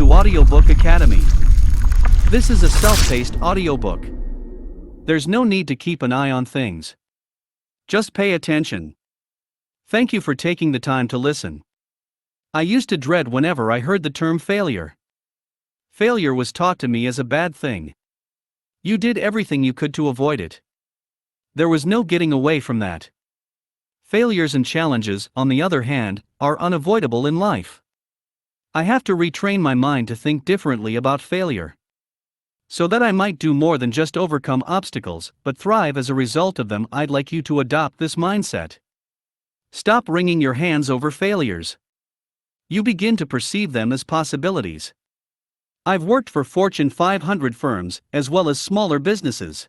to Audiobook Academy. This is a self-paced audiobook. There's no need to keep an eye on things. Just pay attention. Thank you for taking the time to listen. I used to dread whenever I heard the term failure. Failure was taught to me as a bad thing. You did everything you could to avoid it. There was no getting away from that. Failures and challenges, on the other hand, are unavoidable in life. I have to retrain my mind to think differently about failure. So that I might do more than just overcome obstacles, but thrive as a result of them. I'd like you to adopt this mindset. Stop wringing your hands over failures. You begin to perceive them as possibilities. I've worked for Fortune 500 firms, as well as smaller businesses,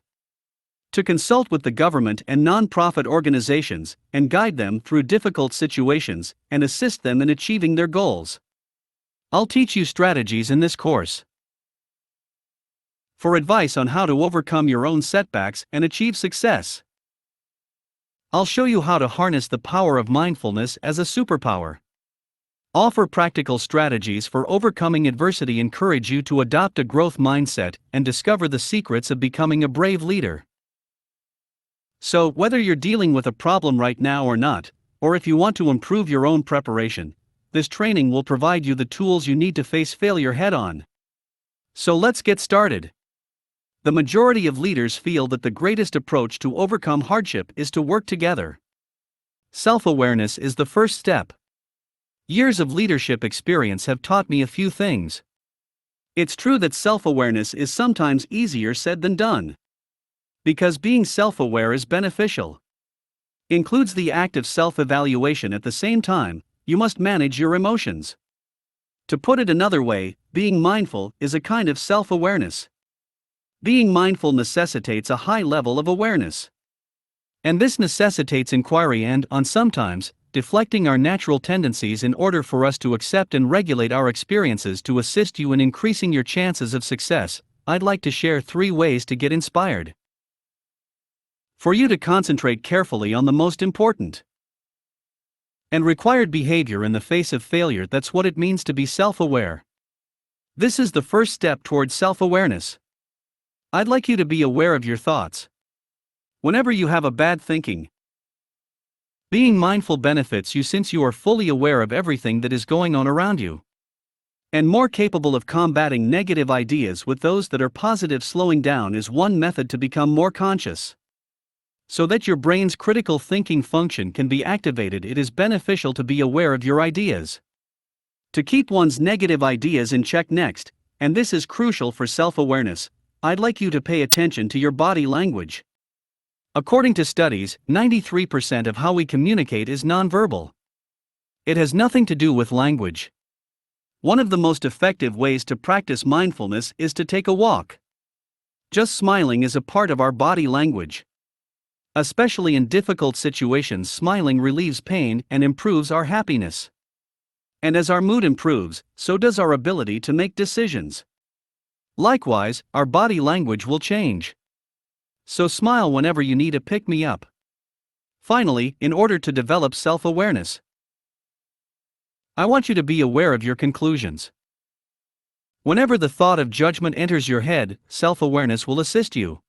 to consult with the government and non-profit organizations, and guide them through difficult situations, and assist them in achieving their goals. I'll teach you strategies in this course. For advice on how to overcome your own setbacks and achieve success, I'll show you how to harness the power of mindfulness as a superpower. Offer practical strategies for overcoming adversity, encourage you to adopt a growth mindset, and discover the secrets of becoming a brave leader. So, whether you're dealing with a problem right now or not, or if you want to improve your own preparation, this training will provide you the tools you need to face failure head-on. So let's get started. The majority of leaders feel that the greatest approach to overcome hardship is to work together. Self-awareness is the first step. Years of leadership experience have taught me a few things. It's true that self-awareness is sometimes easier said than done. Because being self-aware is beneficial. Includes the act of self-evaluation. At the same time, you must manage your emotions. To put it another way, being mindful is a kind of self-awareness. Being mindful necessitates a high level of awareness. And this necessitates inquiry and, on sometimes, deflecting our natural tendencies in order for us to accept and regulate our experiences. To assist you in increasing your chances of success, I'd like to share 3 ways to get inspired. For you to concentrate carefully on the most important and required behavior in the face of failure. That's what it means to be self-aware. This is the first step towards self-awareness. I'd like you to be aware of your thoughts. Whenever you have a bad thinking, being mindful benefits you since you are fully aware of everything that is going on around you, and more capable of combating negative ideas with those that are positive. Slowing down is one method to become more conscious, so that your brain's critical thinking function can be activated. It is beneficial to be aware of your ideas, to keep one's negative ideas in check. Next, and this is crucial for self-awareness, I'd like you to pay attention to your body language. According to studies, 93% of how we communicate is nonverbal. It has nothing to do with language. One of the most effective ways to practice mindfulness is to take a walk. Just smiling is a part of our body language. Especially in difficult situations, smiling relieves pain and improves our happiness. And as our mood improves, so does our ability to make decisions. Likewise, our body language will change. So smile whenever you need a pick-me-up. Finally, in order to develop self-awareness, I want you to be aware of your conclusions. Whenever the thought of judgment enters your head, self-awareness will assist you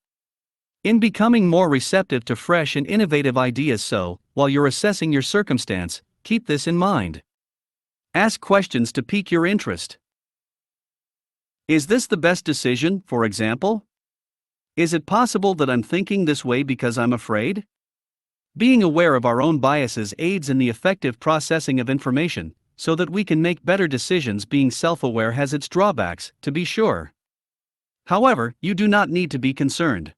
in becoming more receptive to fresh and innovative ideas. So, while you're assessing your circumstance, keep this in mind. Ask questions to pique your interest. Is this the best decision, for example? Is it possible that I'm thinking this way because I'm afraid? Being aware of our own biases aids in the effective processing of information, so that we can make better decisions. Being self-aware has its drawbacks, to be sure. However, you do not need to be concerned.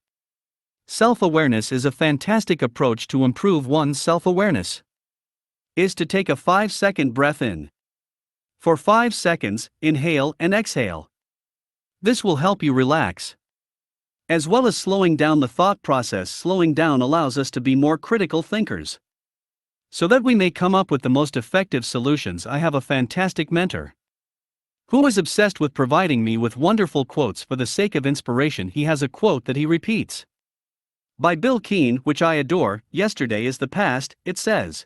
Self-awareness is a fantastic approach to improve one's self-awareness. Is to take a 5-second breath in. For 5 seconds, inhale and exhale. This will help you relax, as well as slowing down the thought process. Slowing down allows us to be more critical thinkers, so that we may come up with the most effective solutions. I have a fantastic mentor who is obsessed with providing me with wonderful quotes for the sake of inspiration. He has a quote that he repeats by Bill Keane, which I adore. Yesterday is the past, it says.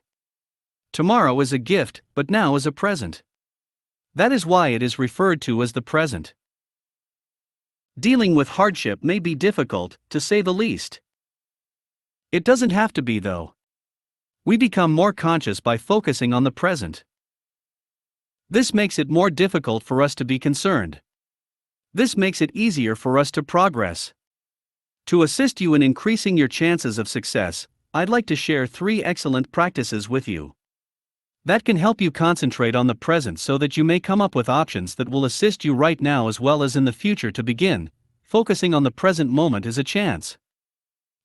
Tomorrow is a gift, but now is a present. That is why it is referred to as the present. Dealing with hardship may be difficult, to say the least. It doesn't have to be, though. We become more conscious by focusing on the present. This makes it more difficult for us to be concerned. This makes it easier for us to progress. To assist you in increasing your chances of success, I'd like to share 3 excellent practices with you that can help you concentrate on the present so that you may come up with options that will assist you right now as well as in the future. To begin, focusing on the present moment is a chance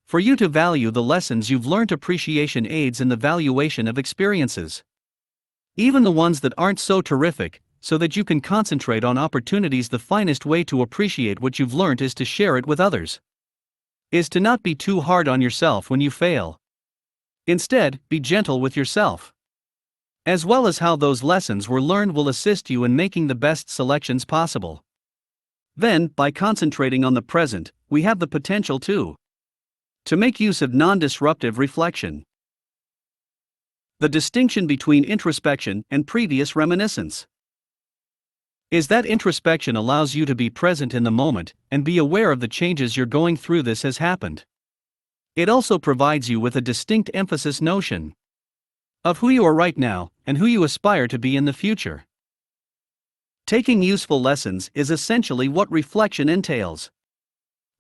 for you to value the lessons you've learned. Appreciation aids in the valuation of experiences, even the ones that aren't so terrific, so that you can concentrate on opportunities. The finest way to appreciate what you've learned is to share it with others. Is to not be too hard on yourself when you fail. Instead, be gentle with yourself. As well as how those lessons were learned will assist you in making the best selections possible. Then, by concentrating on the present, we have the potential to make use of non-disruptive reflection. The distinction between introspection and previous reminiscence is that introspection allows you to be present in the moment and be aware of the changes you're going through. This has happened. It also provides you with a distinct emphasis notion of who you are right now and who you aspire to be in the future. Taking useful lessons is essentially what reflection entails.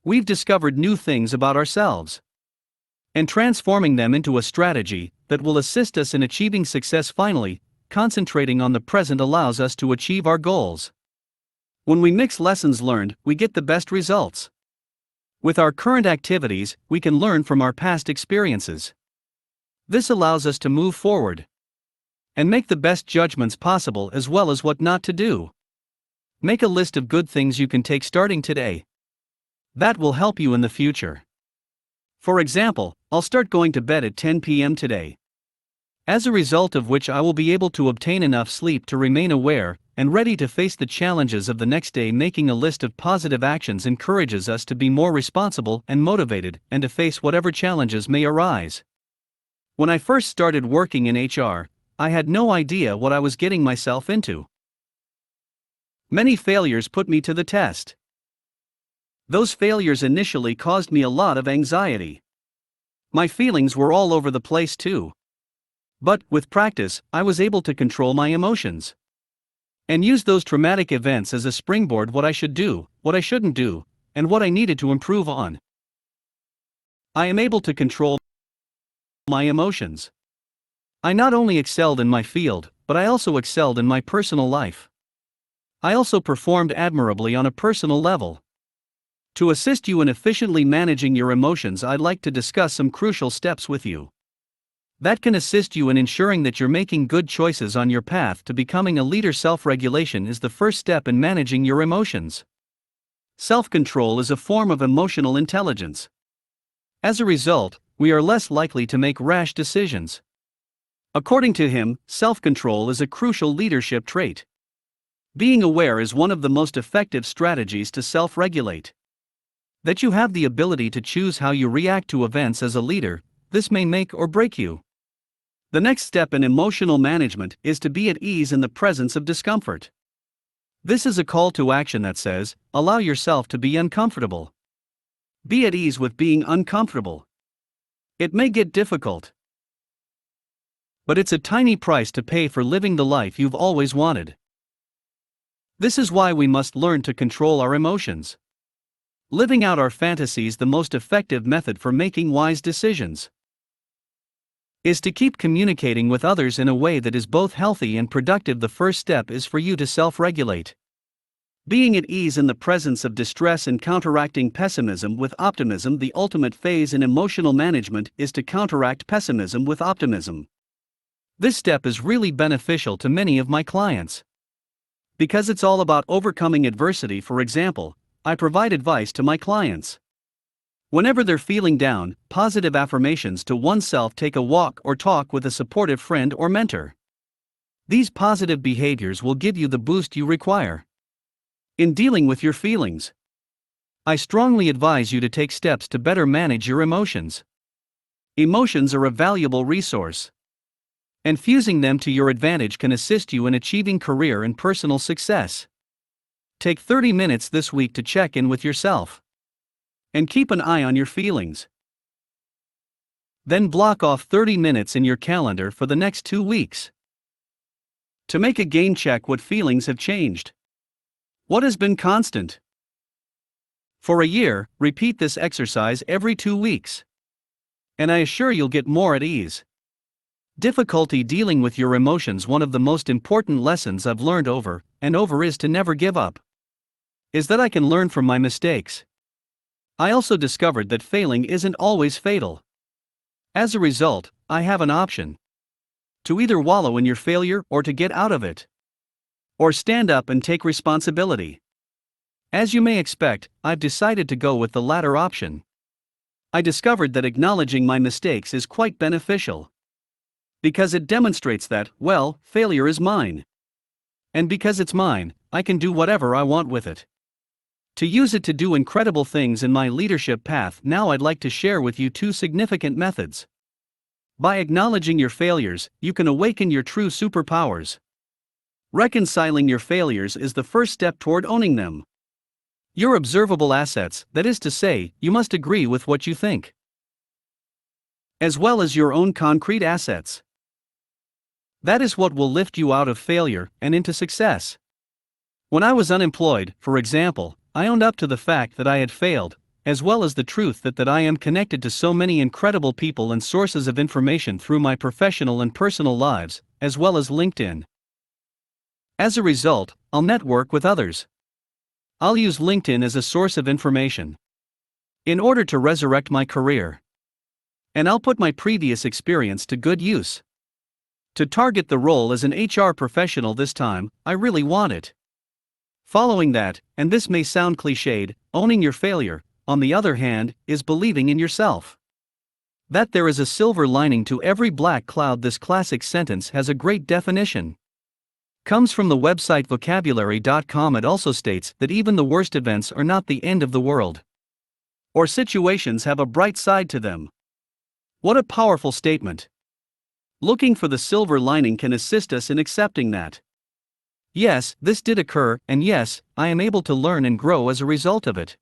We've discovered new things about ourselves and transforming them into a strategy that will assist us in achieving success. Finally, concentrating on the present allows us to achieve our goals. When we mix lessons learned, we get the best results. With our current activities, we can learn from our past experiences. This allows us to move forward and make the best judgments possible as well as what not to do. Make a list of good things you can take starting today. That will help you in the future. For example, I'll start going to bed at 10 p.m. today. As a result of which I will be able to obtain enough sleep to remain aware and ready to face the challenges of the next day. Making a list of positive actions encourages us to be more responsible and motivated and to face whatever challenges may arise. When I first started working in HR, I had no idea what I was getting myself into. Many failures put me to the test. Those failures initially caused me a lot of anxiety. My feelings were all over the place too. But, with practice, I was able to control my emotions and use those traumatic events as a springboard. What I should do, what I shouldn't do, and what I needed to improve on. I am able to control my emotions. I not only excelled in my field, but I also excelled in my personal life. I also performed admirably on a personal level. To assist you in efficiently managing your emotions, I'd like to discuss some crucial steps with you that can assist you in ensuring that you're making good choices on your path to becoming a leader. Self-regulation is the first step in managing your emotions. Self-control is a form of emotional intelligence. As a result, we are less likely to make rash decisions. According to him, self-control is a crucial leadership trait. Being aware is one of the most effective strategies to self-regulate. That you have the ability to choose how you react to events as a leader, this may make or break you. The next step in emotional management is to be at ease in the presence of discomfort. This is a call to action that says, allow yourself to be uncomfortable. Be at ease with being uncomfortable. It may get difficult, but it's a tiny price to pay for living the life you've always wanted. This is why we must learn to control our emotions. Living out our fantasies. The most effective method for making wise decisions is to keep communicating with others in a way that is both healthy and productive. The first step is for you to self-regulate. Being at ease in the presence of distress and counteracting pessimism with optimism. The ultimate phase in emotional management is to counteract pessimism with optimism. This step is really beneficial to many of my clients because it's all about overcoming adversity. For example, I provide advice to my clients whenever they're feeling down, positive affirmations to oneself, take a walk or talk with a supportive friend or mentor. These positive behaviors will give you the boost you require in dealing with your feelings. I strongly advise you to take steps to better manage your emotions. Emotions are a valuable resource. And fusing them to your advantage can assist you in achieving career and personal success. Take 30 minutes this week to check in with yourself. And keep an eye on your feelings. Then block off 30 minutes in your calendar for the next 2 weeks. To make a game check what feelings have changed. What has been constant? For a year, repeat this exercise every 2 weeks. And I assure you'll get more at ease. Difficulty dealing with your emotions. One of the most important lessons I've learned over and over is to never give up. Is that I can learn from my mistakes. I also discovered that failing isn't always fatal. As a result, I have an option. To either wallow in your failure or to get out of it. Or stand up and take responsibility. As you may expect, I've decided to go with the latter option. I discovered that acknowledging my mistakes is quite beneficial. Because it demonstrates that, well, failure is mine. And because it's mine, I can do whatever I want with it. To use it to do incredible things in my leadership path. Now I'd like to share with you 2 significant methods. By acknowledging your failures, you can awaken your true superpowers. Reconciling your failures is the first step toward owning them. Your observable assets, that is to say, you must agree with what you think. As well as your own concrete assets. That is what will lift you out of failure and into success. When I was unemployed, for example, I owned up to the fact that I had failed, as well as the truth that I am connected to so many incredible people and sources of information through my professional and personal lives, as well as LinkedIn. As a result, I'll network with others. I'll use LinkedIn as a source of information in order to resurrect my career. And I'll put my previous experience to good use. To target the role as an HR professional this time, I really want it. Following that, and this may sound cliched, owning your failure, on the other hand, is believing in yourself. That there is a silver lining to every black cloud. This classic sentence has a great definition. Comes from the website vocabulary.com. It also states that even the worst events are not the end of the world. Or situations have a bright side to them. What a powerful statement. Looking for the silver lining can assist us in accepting that. Yes, this did occur, and yes, I am able to learn and grow as a result of it.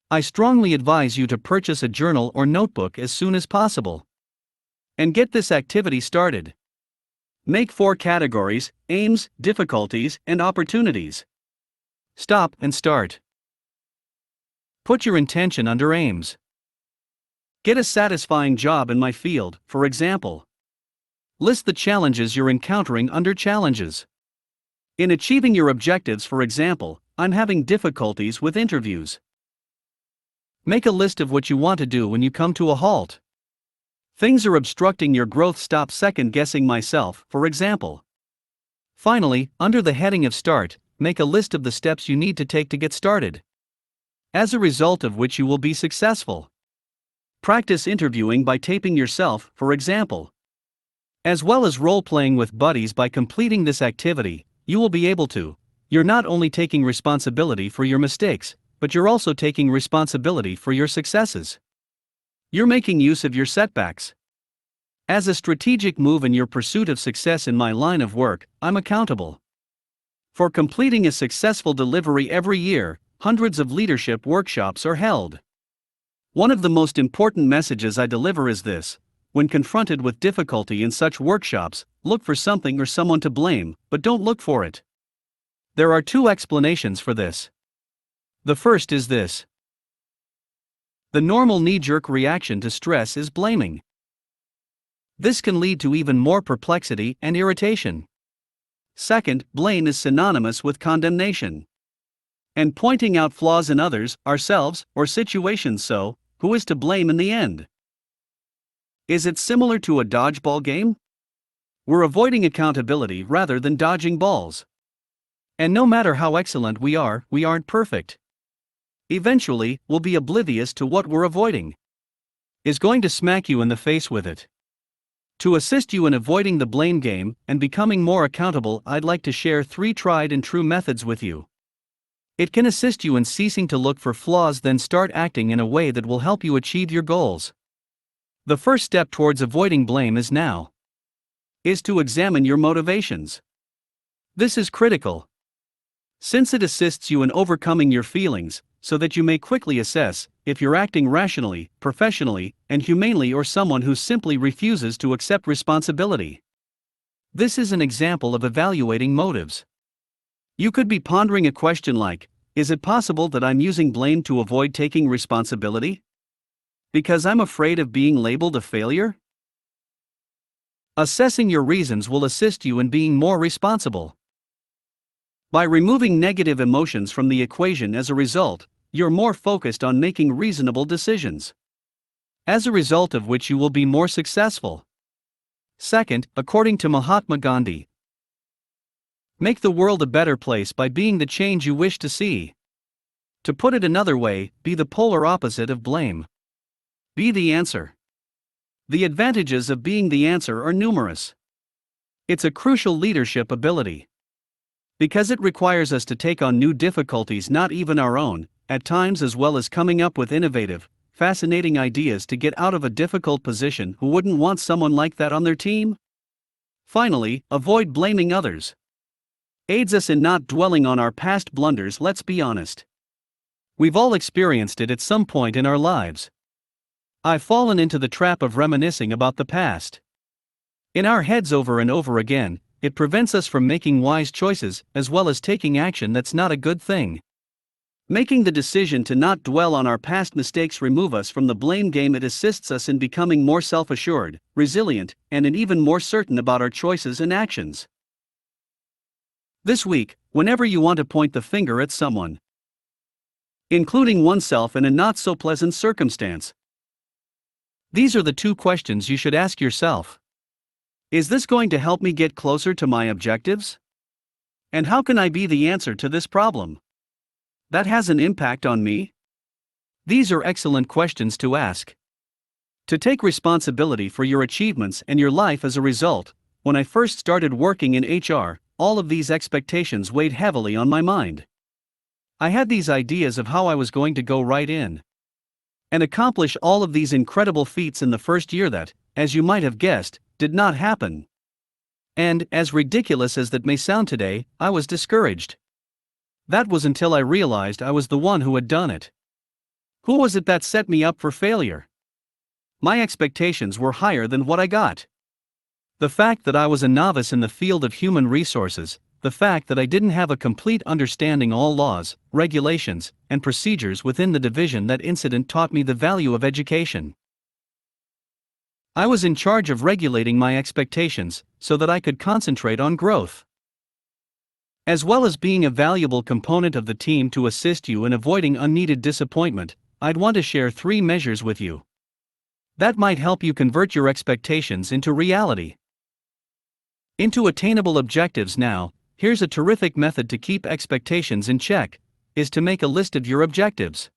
I strongly advise you to purchase a journal or notebook as soon as possible. And get this activity started. Make 4 categories: aims, difficulties, and opportunities. Stop and start. Put your intention under aims. Get a satisfying job in my field, for example. List the challenges you're encountering under challenges. In achieving your objectives, for example, I'm having difficulties with interviews. Make a list of what you want to do when you come to a halt. Things are obstructing your growth. Stop second-guessing myself, for example. Finally, under the heading of Start, make a list of the steps you need to take to get started. As a result of which you will be successful. Practice interviewing by taping yourself, for example. As well as role-playing with buddies. By completing this activity, you will be able to. You're not only taking responsibility for your mistakes, but you're also taking responsibility for your successes. You're making use of your setbacks. As a strategic move in your pursuit of success in my line of work, I'm accountable for completing a successful delivery. Every year, hundreds of leadership workshops are held. One of the most important messages I deliver is this: when confronted with difficulty in such workshops, look for something or someone to blame, but don't look for it. There are 2 explanations for this. The first is this. The normal knee-jerk reaction to stress is blaming. This can lead to even more perplexity and irritation. Second, blame is synonymous with condemnation and pointing out flaws in others, ourselves, or situations. So, who is to blame in the end? Is it similar to a dodgeball game? We're avoiding accountability rather than dodging balls. And no matter how excellent we aren't perfect. Eventually, we'll be oblivious to what we're avoiding. Is going to smack you in the face with it. To assist you in avoiding the blame game and becoming more accountable, I'd like to share 3 tried and true methods with you. It can assist you in ceasing to look for flaws, then start acting in a way that will help you achieve your goals. The first step towards avoiding blame is now. is to examine your motivations. This is critical, since it assists you in overcoming your feelings, so that you may quickly assess if you're acting rationally, professionally, and humanely, or someone who simply refuses to accept responsibility. This is an example of evaluating motives. You could be pondering a question like, is it possible that I'm using blame to avoid taking responsibility? Because I'm afraid of being labeled a failure? Assessing your reasons will assist you in being more responsible. By removing negative emotions from the equation as a result, you're more focused on making reasonable decisions, as a result of which you will be more successful. Second, according to Mahatma Gandhi, make the world a better place by being the change you wish to see. To put it another way, be the polar opposite of blame. Be the answer. The advantages of being the answer are numerous. It's a crucial leadership ability, because it requires us to take on new difficulties, not even our own, at times, as well as coming up with innovative, fascinating ideas to get out of a difficult position. Who wouldn't want someone like that on their team? Finally, avoid blaming others. Aids us in not dwelling on our past blunders. Let's be honest. We've all experienced it at some point in our lives. I've fallen into the trap of reminiscing about the past. In our heads over and over again, it prevents us from making wise choices, as well as taking action that's not a good thing. Making the decision to not dwell on our past mistakes remove us from the blame game. It assists us in becoming more self-assured, resilient, and even more certain about our choices and actions. This week, whenever you want to point the finger at someone, including oneself in a not-so-pleasant circumstance, these are the two questions you should ask yourself. Is this going to help me get closer to my objectives? And how can I be the answer to this problem that has an impact on me? These are excellent questions to ask. To take responsibility for your achievements and your life as a result. When I first started working in HR, all of these expectations weighed heavily on my mind. I had these ideas of how I was going to go right in and accomplish all of these incredible feats in the first year that, as you might have guessed, did not happen. And, as ridiculous as that may sound today, I was discouraged. That was until I realized I was the one who had done it. Who was it that set me up for failure? My expectations were higher than what I got. The fact that I was a novice in the field of human resources, the fact that I didn't have a complete understanding all laws, regulations, and procedures within the division. That incident taught me the value of education. I was in charge of regulating my expectations, so that I could concentrate on growth, as well as being a valuable component of the team to assist you in avoiding unneeded disappointment. I'd want to share 3 measures with you that might help you convert your expectations into reality, into attainable objectives. Now, here's a terrific method to keep expectations in check, is to make a list of your objectives.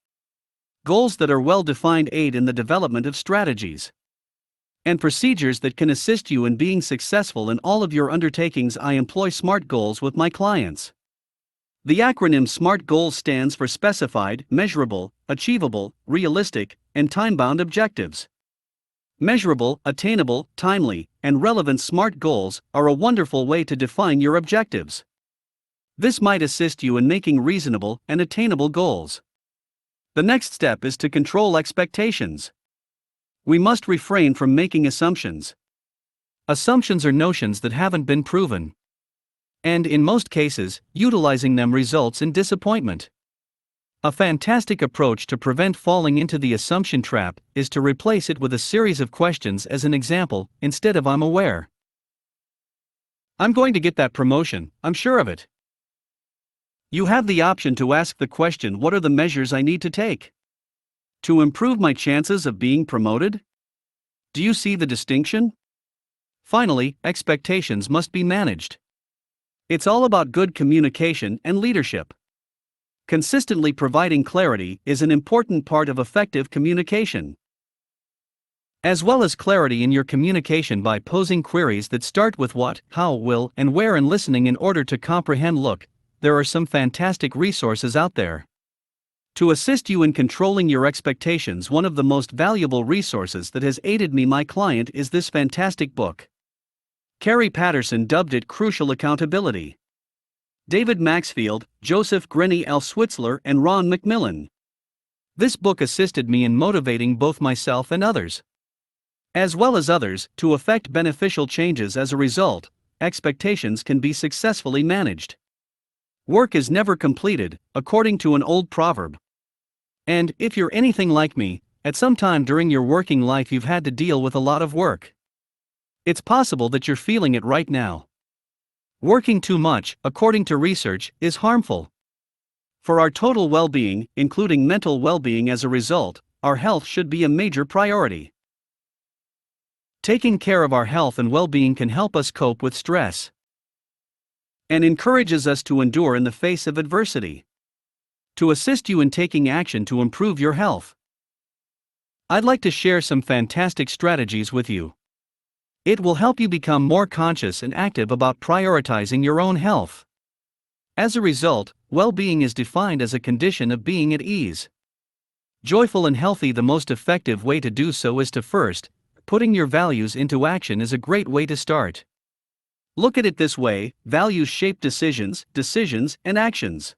Goals that are well defined aid in the development of strategies and procedures that can assist you in being successful in all of your undertakings. I employ SMART goals with my clients. The acronym SMART goals stands for specified, measurable, achievable, realistic, and time-bound objectives. Measurable, attainable, timely, and relevant SMART goals are a wonderful way to define your objectives. This might assist you in making reasonable and attainable goals. The next step is to control expectations. We must refrain from making assumptions. Assumptions are notions that haven't been proven, and in most cases, utilizing them results in disappointment. A fantastic approach to prevent falling into the assumption trap is to replace it with a series of questions. As an example, instead of "I'm aware," "I'm going to get that promotion, I'm sure of it." You have the option to ask the question, what are the measures I need to take to improve my chances of being promoted? Do you see the distinction? Finally, expectations must be managed. It's all about good communication and leadership. Consistently providing clarity is an important part of effective communication, as well as clarity in your communication by posing queries that start with what, how, will, and where, and listening in order to comprehend. Look, there are some fantastic resources out there to assist you in controlling your expectations. One of the most valuable resources that has aided me, my client, is this fantastic book, Carrie Patterson dubbed it crucial accountability. David Maxfield, Joseph Grenny L. Switzler, and Ron McMillan. This book assisted me in motivating both myself and others, as well as others, to effect beneficial changes. As a result, expectations can be successfully managed. Work is never completed, according to an old proverb. And, if you're anything like me, at some time during your working life you've had to deal with a lot of work. It's possible that you're feeling it right now. Working too much, according to research, is harmful for our total well-being, including mental well-being. As a result, our health should be a major priority. Taking care of our health and well-being can help us cope with stress and encourages us to endure in the face of adversity. To assist you in taking action to improve your health, I'd like to share some fantastic strategies with you. It will help you become more conscious and active about prioritizing your own health. As a result, well-being is defined as a condition of being at ease, joyful and healthy. The most effective way to do so is to first, putting your values into action is a great way to start. Look at it this way: values shape decisions, decisions and actions.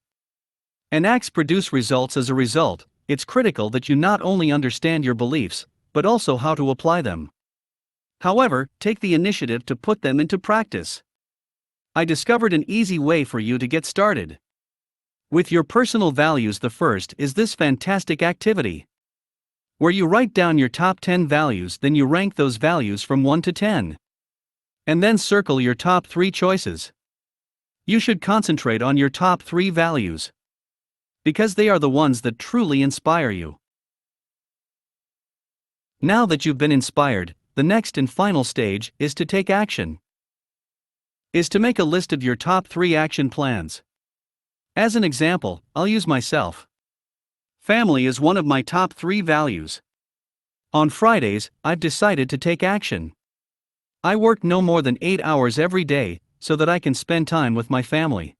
And acts produce results. As a result, it's critical that you not only understand your beliefs, but also how to apply them. However, take the initiative to put them into practice. I discovered an easy way for you to get started with your personal values. The first is this fantastic activity, where you write down your top 10 values, then you rank those values from 1 to 10. And then circle your top 3 choices. You should concentrate on your top 3 values, because they are the ones that truly inspire you. Now that you've been inspired, the next and final stage is to take action. Is to make a list of your top 3 action plans. As an example, I'll use myself. Family is one of my top 3 values. On Fridays, I've decided to take action. I work no more than 8 hours every day, so that I can spend time with my family.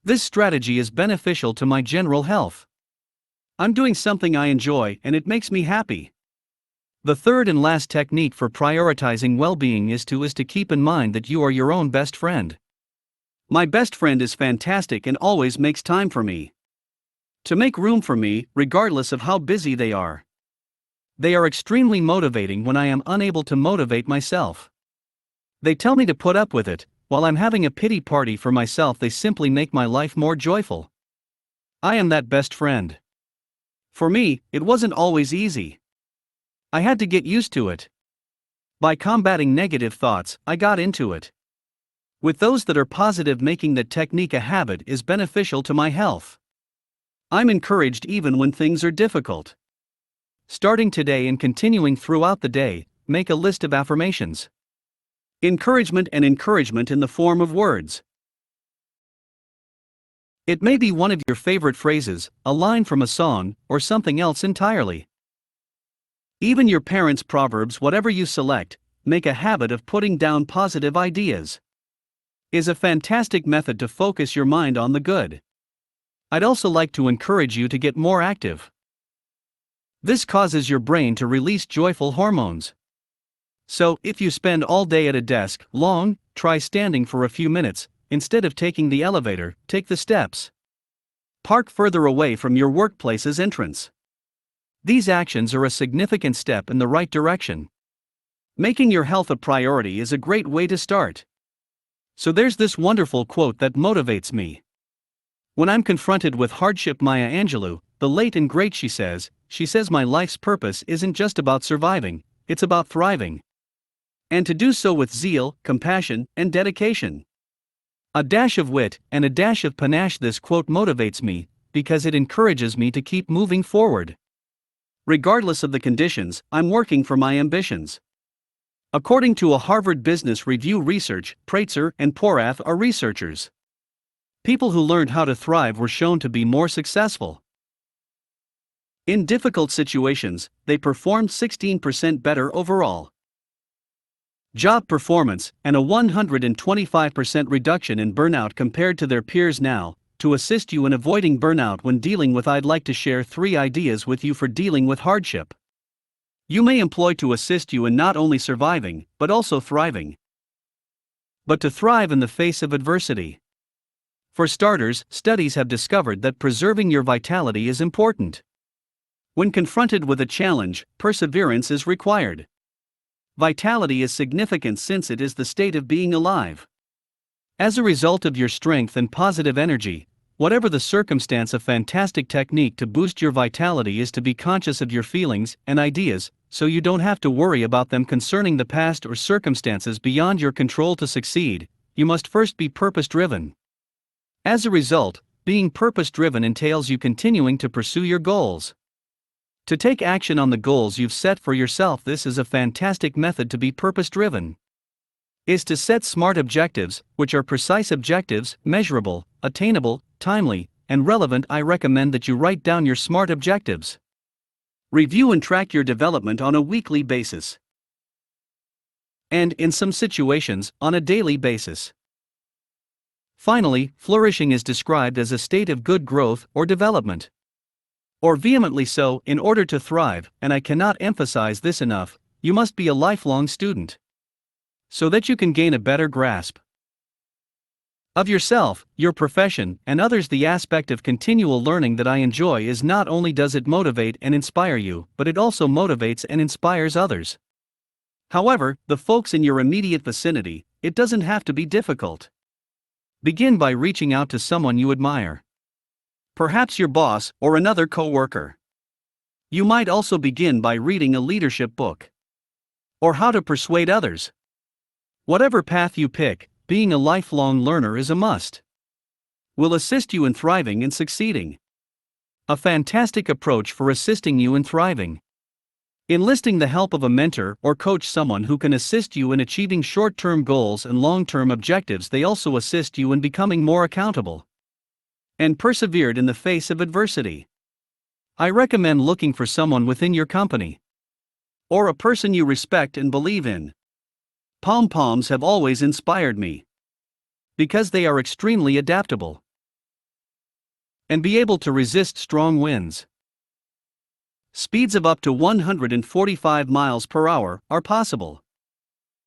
This strategy is beneficial to my general health. I'm doing something I enjoy and it makes me happy. The third and last technique for prioritizing well-being is to keep in mind that you are your own best friend. My best friend is fantastic and always makes time for me, to make room for me, regardless of how busy they are. They are extremely motivating when I am unable to motivate myself. They tell me to put up with it. While I'm having a pity party for myself, they simply make my life more joyful. I am that best friend. For me, it wasn't always easy. I had to get used to it. By combating negative thoughts, I got into it with those that are positive. Making that technique a habit is beneficial to my health. I'm encouraged even when things are difficult. Starting today and continuing throughout the day, make a list of affirmations. Encouragement and encouragement in the form of words. It may be one of your favorite phrases, a line from a song, or something else entirely. Even your parents' proverbs. Whatever you select, make a habit of putting down positive ideas. Is a fantastic method to focus your mind on the good. I'd also like to encourage you to get more active. This causes your brain to release joyful hormones. So, if you spend all day at a desk, try standing for a few minutes. Instead of taking the elevator, take the steps. Park further away from your workplace's entrance. These actions are a significant step in the right direction. Making your health a priority is a great way to start. So there's this wonderful quote that motivates me. When I'm confronted with hardship, Maya Angelou, the late and great, she says, my life's purpose isn't just about surviving, it's about thriving. And to do so with zeal, compassion, and dedication. A dash of wit, and a dash of panache. This quote motivates me, because it encourages me to keep moving forward. Regardless of the conditions, I'm working for my ambitions. According to a Harvard Business Review research, Preitzer and Porath are researchers. People who learned how to thrive were shown to be more successful. In difficult situations, they performed 16% better overall. Job performance, and a 125% reduction in burnout compared to their peers. Now, to assist you in avoiding burnout when dealing with, I'd like to share 3 ideas with you for dealing with hardship. You may employ to assist you in not only surviving, but also thriving. but to thrive in the face of adversity. For starters, studies have discovered that preserving your vitality is important. When confronted with a challenge, perseverance is required. Vitality is significant since it is the state of being alive. As a result of your strength and positive energy, whatever the circumstance, a fantastic technique to boost your vitality is to be conscious of your feelings and ideas, so you don't have to worry about them concerning the past or circumstances beyond your control. To succeed, you must first be purpose-driven. As a result, being purpose-driven entails you continuing to pursue your goals. To take action on the goals you've set for yourself. This is a fantastic method to be purpose-driven. Is to set SMART objectives, which are precise objectives, measurable, attainable, timely, and relevant. I recommend that you write down your SMART objectives. Review and track your development on a weekly basis. And, in some situations, on a daily basis. Finally, flourishing is described as a state of good growth or development. Or vehemently so. In order to thrive, and I cannot emphasize this enough, you must be a lifelong student. So that you can gain a better grasp of yourself, your profession, and others. The aspect of continual learning that I enjoy is not only does it motivate and inspire you, but it also motivates and inspires others. However, the folks in your immediate vicinity, it doesn't have to be difficult. Begin by reaching out to someone you admire. Perhaps your boss or another co-worker. You might also begin by reading a leadership book. Or how to persuade others. Whatever path you pick, being a lifelong learner is a must. Will assist you in thriving and succeeding. A fantastic approach for assisting you in thriving. Enlisting the help of a mentor or coach, someone who can assist you in achieving short-term goals and long-term objectives. They also assist you in becoming more accountable and persevered in the face of adversity. I recommend looking for someone within your company or a person you respect and believe in. Pom-poms have always inspired me because they are extremely adaptable and be able to resist strong winds. Speeds of up to 145 miles per hour are possible.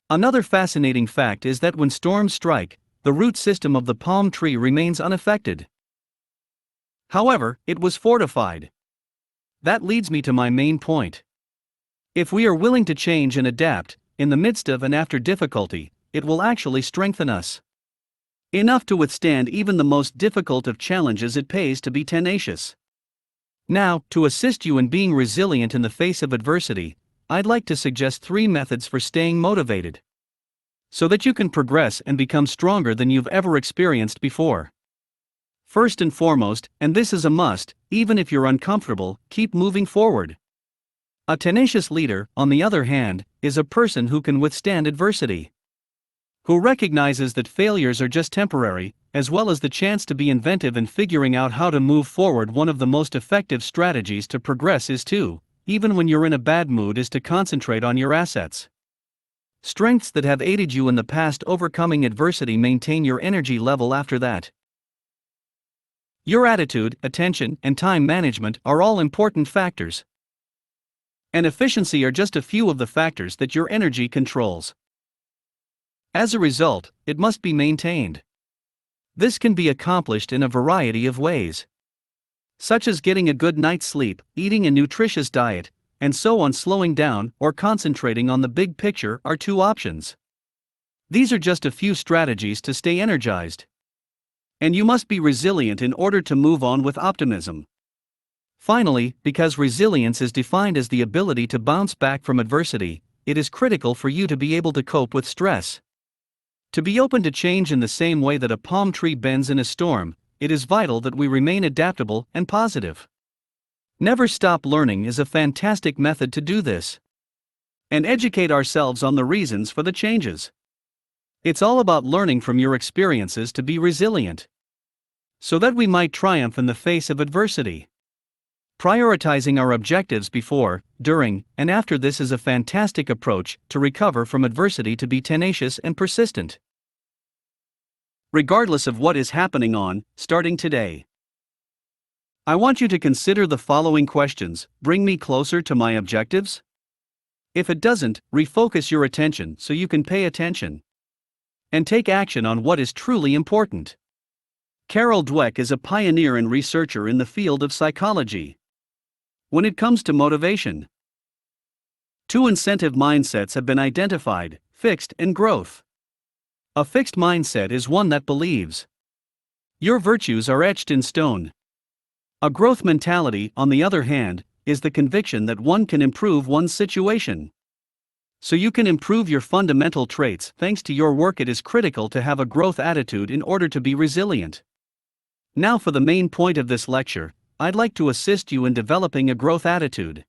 Another fascinating fact is that when storms strike, the root system of the palm tree remains unaffected. However, it was fortified. That leads me to my main point. If we are willing to change and adapt, in the midst of and after difficulty, it will actually strengthen us enough to withstand even the most difficult of challenges. It pays to be tenacious. Now, to assist you in being resilient in the face of adversity, I'd like to suggest 3 methods for staying motivated so that you can progress and become stronger than you've ever experienced before. First and foremost, and this is a must, even if you're uncomfortable, keep moving forward. A tenacious leader, on the other hand, is a person who can withstand adversity, who recognizes that failures are just temporary, as well as the chance to be inventive in figuring out how to move forward. One of the most effective strategies to progress is to, even when you're in a bad mood, is to concentrate on your assets. Strengths that have aided you in the past overcoming adversity. Maintain your energy level after that. Your attitude, attention, and time management are all important factors. And efficiency are just a few of the factors that your energy controls. As a result, it must be maintained. This can be accomplished in a variety of ways, such as getting a good night's sleep, eating a nutritious diet, and so on. Slowing down or concentrating on the big picture are 2 options. These are just a few strategies to stay energized. And you must be resilient in order to move on with optimism. Finally, because resilience is defined as the ability to bounce back from adversity, it is critical for you to be able to cope with stress. To be open to change in the same way that a palm tree bends in a storm, it is vital that we remain adaptable and positive. Never stop learning is a fantastic method to do this. And educate ourselves on the reasons for the changes. It's all about learning from your experiences to be resilient, so that we might triumph in the face of adversity. Prioritizing our objectives before, during, and after this is a fantastic approach to recover from adversity. To be tenacious and persistent, regardless of what is happening starting today. I want you to consider the following questions: bring me closer to my objectives? If it doesn't, refocus your attention so you can pay attention and take action on what is truly important. Carol Dweck is a pioneer and researcher in the field of psychology. When it comes to motivation, two incentive mindsets have been identified: fixed and growth. A fixed mindset is one that believes your virtues are etched in stone. A growth mentality, on the other hand, is the conviction that one can improve one's situation. So you can improve your fundamental traits thanks to your work. It is critical to have a growth attitude in order to be resilient. Now for the main point of this lecture, I'd like to assist you in developing a growth attitude.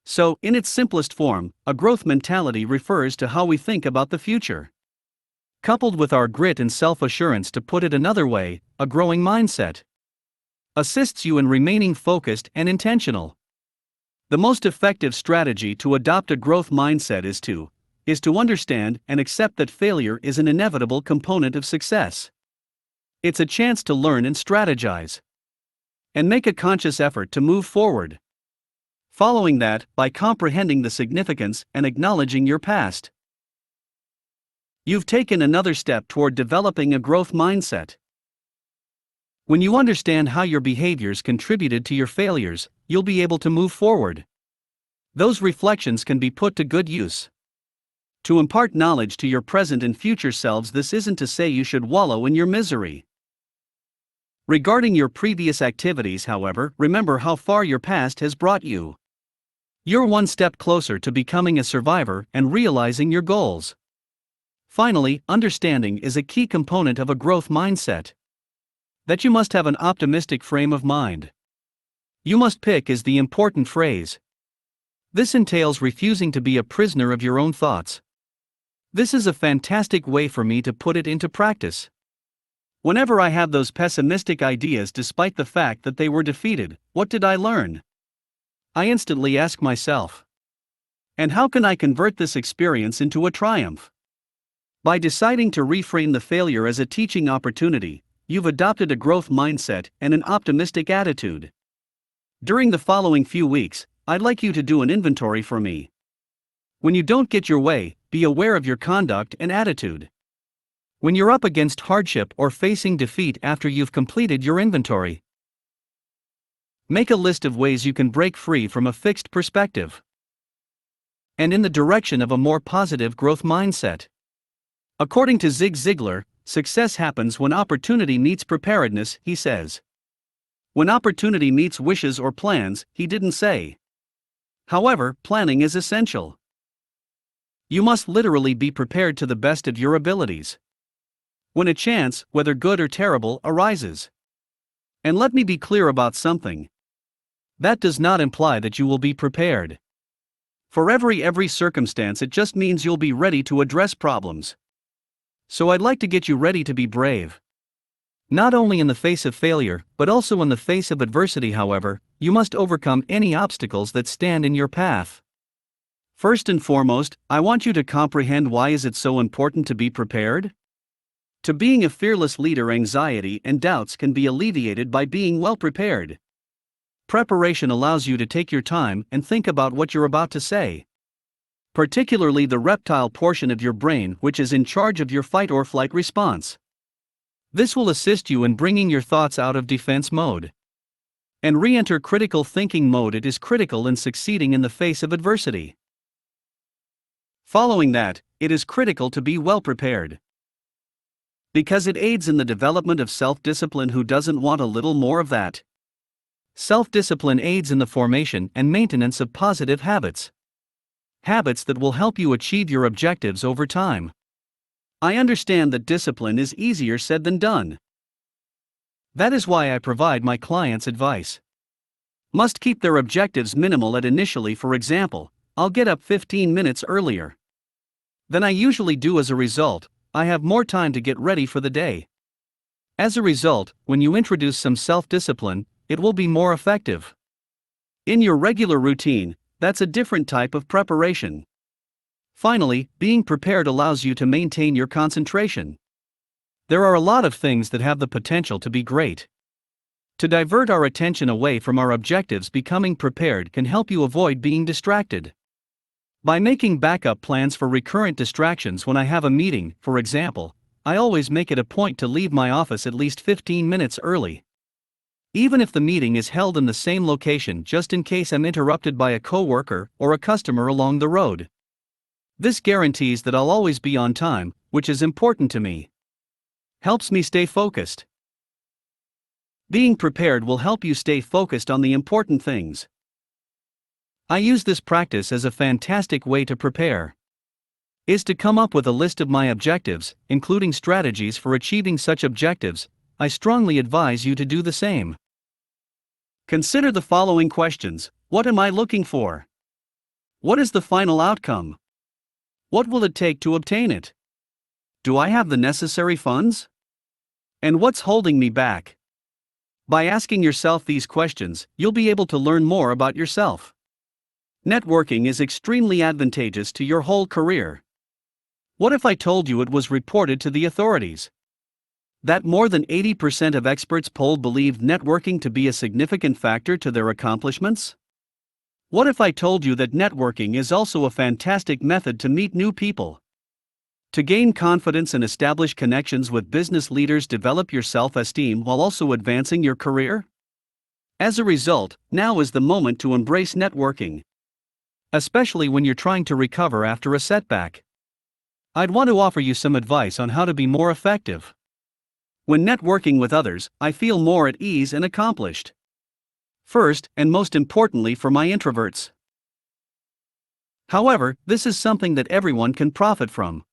So, in its simplest form, a growth mentality refers to how we think about the future. Coupled with our grit and self-assurance, to put it another way, a growing mindset assists you in remaining focused and intentional. The most effective strategy to adopt a growth mindset is to understand and accept that failure is an inevitable component of success. It's a chance to learn and strategize, and make a conscious effort to move forward. Following that, by comprehending the significance and acknowledging your past, you've taken another step toward developing a growth mindset. When you understand how your behaviors contributed to your failures, you'll be able to move forward. Those reflections can be put to good use to impart knowledge to your present and future selves. This isn't to say you should wallow in your misery. Regarding your previous activities, however, remember how far your past has brought you. You're one step closer to becoming a survivor and realizing your goals. Finally, understanding is a key component of a growth mindset. That you must have an optimistic frame of mind. You must pick is the important phrase. This entails refusing to be a prisoner of your own thoughts. This is a fantastic way for me to put it into practice. Whenever I have those pessimistic ideas, despite the fact that they were defeated, what did I learn? I instantly ask myself, and how can I convert this experience into a triumph? By deciding to reframe the failure as a teaching opportunity, you've adopted a growth mindset and an optimistic attitude. During the following few weeks, I'd like you to do an inventory for me. When you don't get your way, be aware of your conduct and attitude. When you're up against hardship or facing defeat after you've completed your inventory, make a list of ways you can break free from a fixed perspective and in the direction of a more positive growth mindset. According to Zig Ziglar, success happens when opportunity meets preparedness, he says. When opportunity meets wishes or plans, he didn't say. However, planning is essential. You must literally be prepared to the best of your abilities when a chance, whether good or terrible, arises. And let me be clear about something. That does not imply that you will be prepared for every circumstance. It just means you'll be ready to address problems. So I'd like to get you ready to be brave. Not only in the face of failure, but also in the face of adversity. However, you must overcome any obstacles that stand in your path. First and foremost, I want you to comprehend why is it so important to be prepared? To being a fearless leader, anxiety and doubts can be alleviated by being well prepared. Preparation allows you to take your time and think about what you're about to say. Particularly the reptile portion of your brain, which is in charge of your fight or flight response. This will assist you in bringing your thoughts out of defense mode and re-enter critical thinking mode. It is critical in succeeding in the face of adversity. Following that, it is critical to be well prepared, because it aids in the development of self-discipline. Who doesn't want a little more of that? Self-discipline aids in the formation and maintenance of positive habits. Habits that will help you achieve your objectives over time. I understand that discipline is easier said than done. That is why I provide my clients advice. Must keep their objectives minimal at initially. For example, I'll get up 15 minutes earlier than I usually do. As a result, I have more time to get ready for the day. As a result, when you introduce some self-discipline, it will be more effective. In your regular routine, that's a different type of preparation. Finally, being prepared allows you to maintain your concentration. There are a lot of things that have the potential to be great. To divert our attention away from our objectives, becoming prepared can help you avoid being distracted. By making backup plans for recurrent distractions. When I have a meeting, for example, I always make it a point to leave my office at least 15 minutes early. Even if the meeting is held in the same location, just in case I'm interrupted by a coworker or a customer along the road. This guarantees that I'll always be on time, which is important to me. Helps me stay focused. Being prepared will help you stay focused on the important things. I use this practice as a fantastic way to prepare. Is to come up with a list of my objectives, including strategies for achieving such objectives. I strongly advise you to do the same. Consider the following questions. What am I looking for? What is the final outcome? What will it take to obtain it? Do I have the necessary funds? And what's holding me back? By asking yourself these questions, you'll be able to learn more about yourself. Networking is extremely advantageous to your whole career. What if I told you it was reported to the authorities that more than 80% of experts polled believed networking to be a significant factor to their accomplishments? What if I told you that networking is also a fantastic method to meet new people, to gain confidence and establish connections with business leaders, develop your self-esteem while also advancing your career? As a result, now is the moment to embrace networking, especially when you're trying to recover after a setback. I'd want to offer you some advice on how to be more effective. When networking with others, I feel more at ease and accomplished. First, and most importantly for my introverts. However, this is something that everyone can profit from.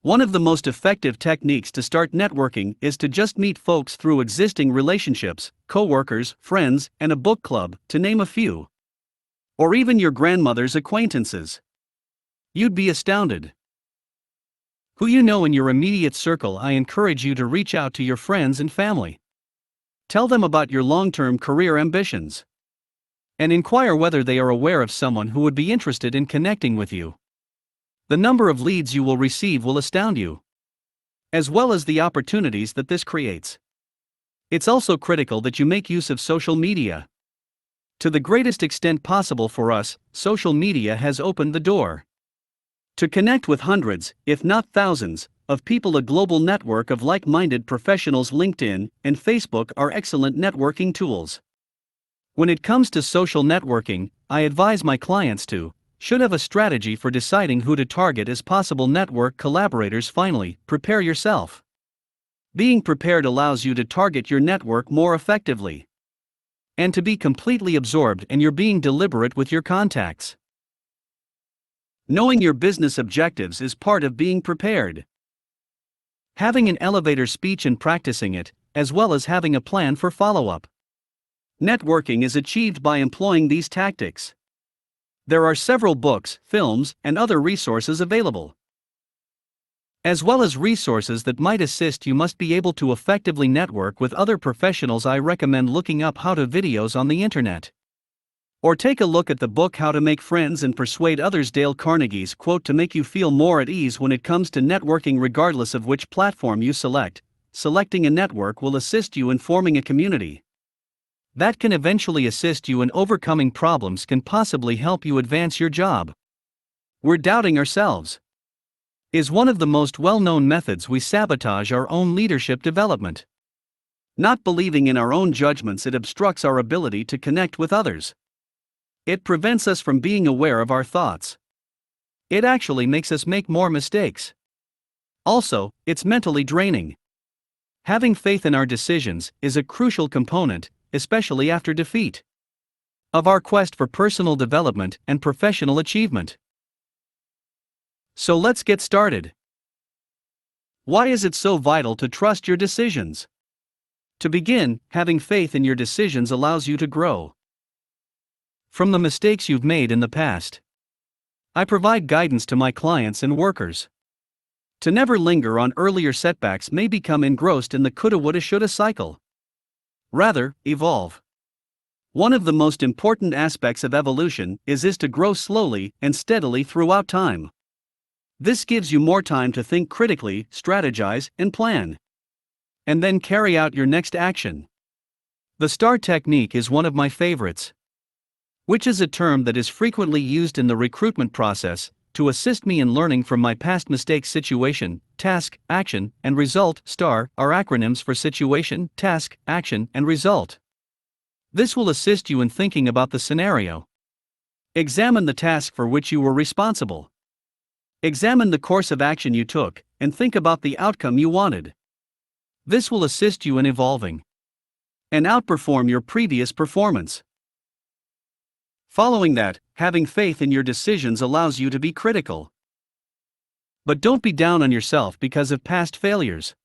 One of the most effective techniques to start networking is to just meet folks through existing relationships, coworkers, friends, and a book club, to name a few. Or even your grandmother's acquaintances. You'd be astounded who you know in your immediate circle. I encourage you to reach out to your friends and family. Tell them about your long-term career ambitions. And inquire whether they are aware of someone who would be interested in connecting with you. The number of leads you will receive will astound you, as well as the opportunities that this creates. It's also critical that you make use of social media. To the greatest extent possible for us, social media has opened the door to connect with hundreds, if not thousands, of people. A global network of like-minded professionals. LinkedIn and Facebook are excellent networking tools. When it comes to social networking, I advise my clients should have a strategy for deciding who to target as possible network collaborators. Finally, prepare yourself. Being prepared allows you to target your network more effectively and to be completely absorbed, and you're being deliberate with your contacts. Knowing your business objectives is part of being prepared. Having an elevator speech and practicing it, as well as having a plan for follow-up. Networking is achieved by employing these tactics. There are several books, films, and other resources available, as well as resources that might assist you. Must be able to effectively network with other professionals. I recommend looking up how-to videos on the internet. Or take a look at the book How to Make Friends and Persuade Others. Dale Carnegie's quote: to make you feel more at ease when it comes to networking, regardless of which platform you select, selecting a network will assist you in forming a community that can eventually assist you in overcoming problems, can possibly help you advance your job. We're doubting ourselves is one of the most well-known methods we sabotage our own leadership development. Not believing in our own judgments, it obstructs our ability to connect with others. It prevents us from being aware of our thoughts. It actually makes us make more mistakes. Also, it's mentally draining. Having faith in our decisions is a crucial component, especially after defeat, of our quest for personal development and professional achievement. So let's get started. Why is it so vital to trust your decisions? To begin, having faith in your decisions allows you to grow from the mistakes you've made in the past. I provide guidance to my clients and workers to never linger on earlier setbacks, may become engrossed in the coulda, woulda, shoulda cycle. Rather, evolve. One of the most important aspects of evolution is to grow slowly and steadily throughout time. This gives you more time to think critically, strategize, and plan, and then carry out your next action. The STAR technique is one of my favorites, which is a term that is frequently used in the recruitment process, to assist me in learning from my past mistakes. Situation, task, action, and result (STAR) are acronyms for situation, task, action, and result. This will assist you in thinking about the scenario. Examine the task for which you were responsible. Examine the course of action you took, and think about the outcome you wanted. This will assist you in evolving and outperform your previous performance. Following that, having faith in your decisions allows you to be critical. But don't be down on yourself because of past failures.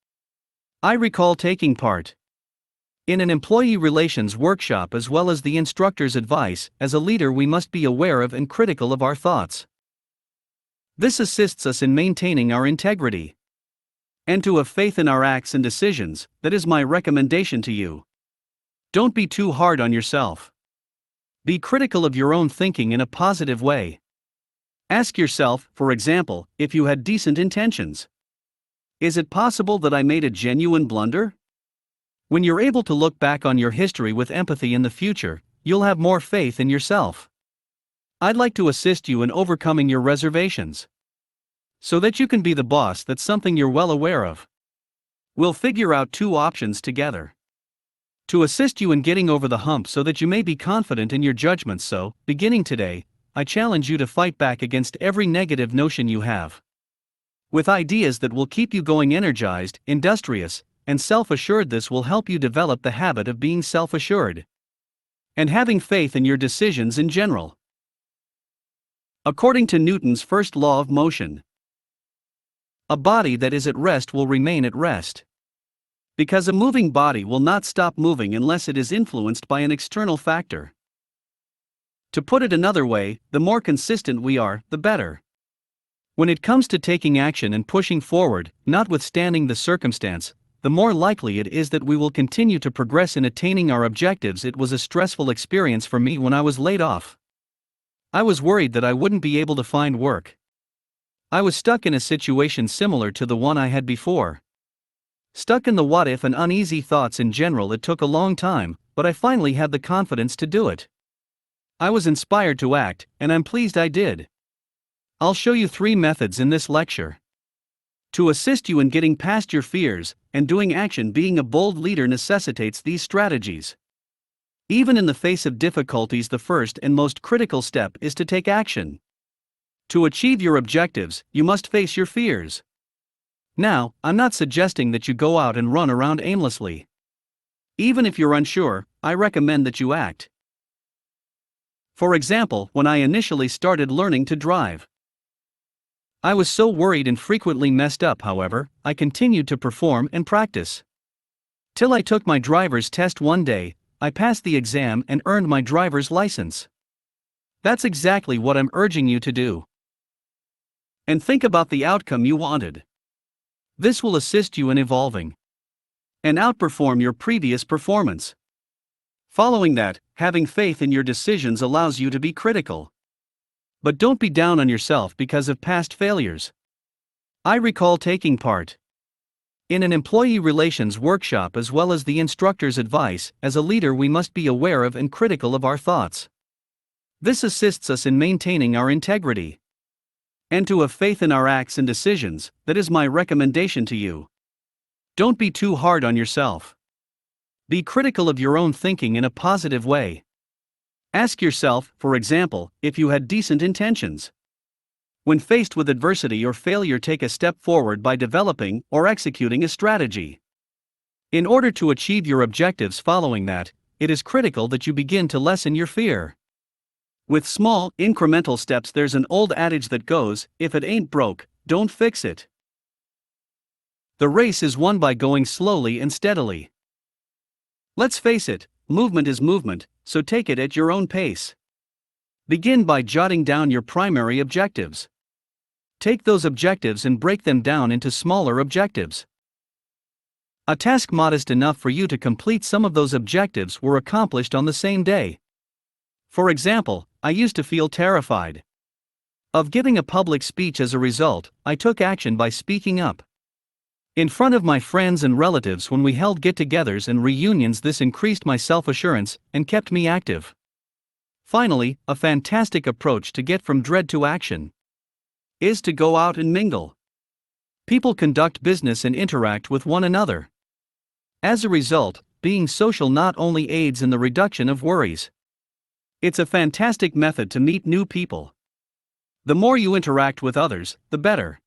I recall taking part in an employee relations workshop as well as the instructor's advice. As a leader, we must be aware of and critical of our thoughts. This assists us in maintaining our integrity and to have faith in our acts and decisions. That is my recommendation to you. Don't be too hard on yourself. Be critical of your own thinking in a positive way. Ask yourself, for example, if you had decent intentions. Is it possible that I made a genuine blunder? When you're able to look back on your history with empathy in the future, you'll have more faith in yourself. I'd like to assist you in overcoming your reservations so that you can be the boss. That's something you're well aware of. We'll figure out two options together to assist you in getting over the hump so that you may be confident in your judgments. So, beginning today, I challenge you to fight back against every negative notion you have with ideas that will keep you going, energized, industrious, and self-assured. This will help you develop the habit of being self-assured and having faith in your decisions in general. According to Newton's first law of motion, a body that is at rest will remain at rest, because a moving body will not stop moving unless it is influenced by an external factor. To put it another way, the more consistent we are, the better. When it comes to taking action and pushing forward, notwithstanding the circumstance, the more likely it is that we will continue to progress in attaining our objectives. It was a stressful experience for me when I was laid off. I was worried that I wouldn't be able to find work. I was stuck in a situation similar to the one I had before. Stuck in the what if and uneasy thoughts in general. It took a long time, but I finally had the confidence to do it. I was inspired to act, and I'm pleased I did. I'll show you 3 methods in this lecture to assist you in getting past your fears and doing action. Being a bold leader necessitates these strategies. Even in the face of difficulties, the first and most critical step is to take action. To achieve your objectives, you must face your fears. Now, I'm not suggesting that you go out and run around aimlessly. Even if you're unsure, I recommend that you act. For example, when I initially started learning to drive, I was so worried and frequently messed up. However, I continued to perform and practice till I took my driver's test. One day, I passed the exam and earned my driver's license. That's exactly what I'm urging you to do. And think about the outcome you wanted. This will assist you in evolving and outperform your previous performance. Following that, having faith in your decisions allows you to be critical. But don't be down on yourself because of past failures. I recall taking part in an employee relations workshop as well as the instructor's advice. As a leader, we must be aware of and critical of our thoughts. This assists us in maintaining our integrity and to have faith in our acts and decisions. That is my recommendation to you. Don't be too hard on yourself. Be critical of your own thinking in a positive way. Ask yourself, for example, if you had decent intentions. When faced with adversity or failure, take a step forward by developing or executing a strategy in order to achieve your objectives. Following that, it is critical that you begin to lessen your fear with small, incremental steps. There's an old adage that goes, if it ain't broke, don't fix it. The race is won by going slowly and steadily. Let's face it, movement is movement, so take it at your own pace. Begin by jotting down your primary objectives. Take those objectives and break them down into smaller objectives. A task modest enough for you to complete some of those objectives were accomplished on the same day. For example, I used to feel terrified of giving a public speech. As a result, I took action by speaking up in front of my friends and relatives when we held get-togethers and reunions. This increased my self-assurance and kept me active. Finally, a fantastic approach to get from dread to action. is to go out and mingle. People conduct business and interact with one another. As a result, being social not only aids in the reduction of worries. It's a fantastic method to meet new people. The more you interact with others, the better.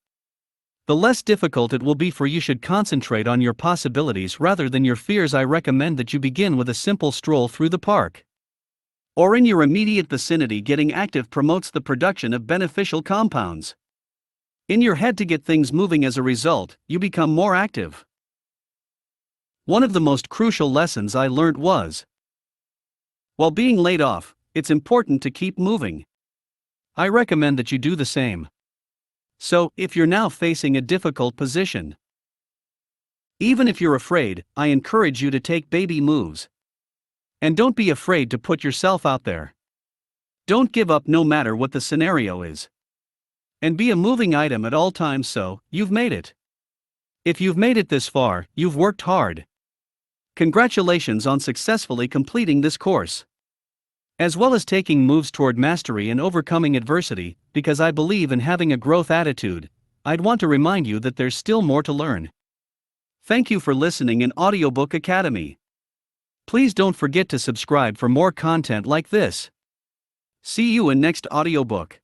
The less difficult it will be for you should concentrate on your possibilities rather than your fears. I recommend that you begin with a simple stroll through the park or in your immediate vicinity. Getting active promotes the production of beneficial compounds in your head to get things moving. As a result, you become more active. One of the most crucial lessons I learned was, while being laid off, it's important to keep moving. I recommend that you do the same. So, if you're now facing a difficult position, even if you're afraid, I encourage you to take baby moves. And don't be afraid to put yourself out there. Don't give up no matter what the scenario is. And be a moving item at all times. So, you've made it. If you've made it this far, you've worked hard. Congratulations on successfully completing this course, as well as taking moves toward mastery and overcoming adversity. Because I believe in having a growth attitude, I'd want to remind you that there's still more to learn. Thank you for listening in Audiobook Academy. Please don't forget to subscribe for more content like this. See you in next audiobook.